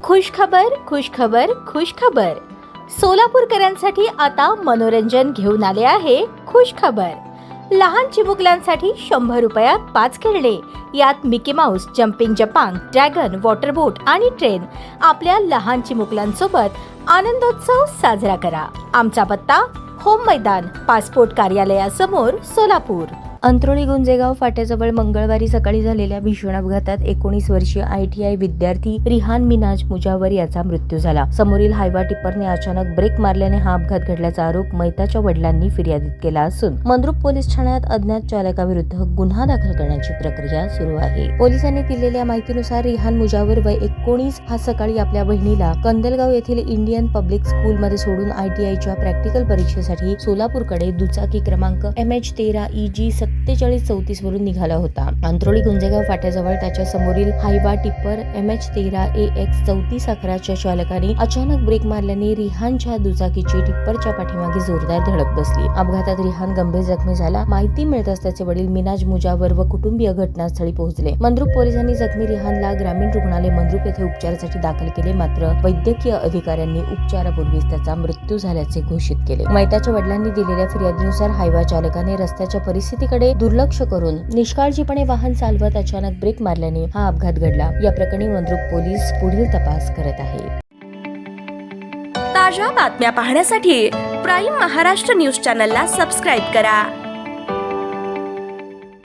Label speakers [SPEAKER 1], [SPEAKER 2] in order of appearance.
[SPEAKER 1] खुशखबर खुशखबर खुशखबर. सोलापूरकरांसाठी आता मनोरंजन घेऊन आले आहे खुशखबर. लहान चिमुकल्यांसाठी 100 रुपयात 5 खेळणे. यात मिकी माऊस, जम्पिंग जपांग, ड्रॅगन, वॉटर बोट आणि ट्रेन. आपल्या लहान चिमुकल्यांसोबत आनंदोत्सव साजरा करा. आमचा पत्ता होम मैदान, पासपोर्ट कार्यालयासमोर, सोलापूर. अंत्रोळी गुंजेगाव फाट्याजवळ मंगळवारी सकाळी झालेल्या भीषण अपघातात 19 वर्षीय ITI विद्यार्थी रिहान मिनाज मुजावर याचा मृत्यू झाला. समोरील हायवा टिप्परने अचानक ब्रेक मारल्याने हा अपघात घडल्याचा आरोप मैताच्या वडिलांनी फिर्यादीत केला असून मंद्रुप पोलीस ठाण्यात अज्ञात चालकाविरुद्ध गुन्हा दाखल करण्याची प्रक्रिया सुरू आहे. पोलिसांनी दिलेल्या माहितीनुसार रिहान मुजावर वय 19 हा सकाळी आपल्या बहिणीला कंदलगाव येथील इंडियन पब्लिक स्कूलमध्ये सोडून ITIच्या प्रॅक्टिकल परीक्षेसाठी सोलापूरकडे दुचाकी क्रमांक MH13EG 4734 वरून निघाला होता. अंत्रोळी गुंजेगाव फाट्याजवळ त्याच्या समोरील हायवा टिप्पर MH13AX 3411च्या चालकाने अचानक ब्रेक मारल्याने रिहानच्या दुचाकीची टिप्परच्या पाठीमागे जोरदार धडक बसली. अपघातात रिहान गंभीर जखमी झाला. माहिती मिळताच त्याचे वडील मिनाज मुजावर व कुटुंबीय घटनास्थळी पोहोचले. मंद्रुप पोलिसांनी जखमी रिहानला ग्रामीण रुग्णालय मंद्रुप येथे उपचारासाठी दाखल केले. मात्र वैद्यकीय अधिकाऱ्यांनी उपचारापूर्वीच त्याचा मृत्यू झाल्याचे घोषित केले. मैताच्या वडिलांनी दिलेल्या फिर्यादीनुसार हायवा चालकाने रस्त्याच्या परिस्थितीकडे दुर्लक्ष करून निष्काळजीपणे वाहन चालवत अचानक ब्रेक मारल्याने हा अपघात घडला. या प्रकरणी मंद्रुप पोलीस पुढील तपास करत आहे.
[SPEAKER 2] ताज्या बातम्या पाहण्यासाठी प्राईम महाराष्ट्र न्यूज चॅनलला सबस्क्राईब करा.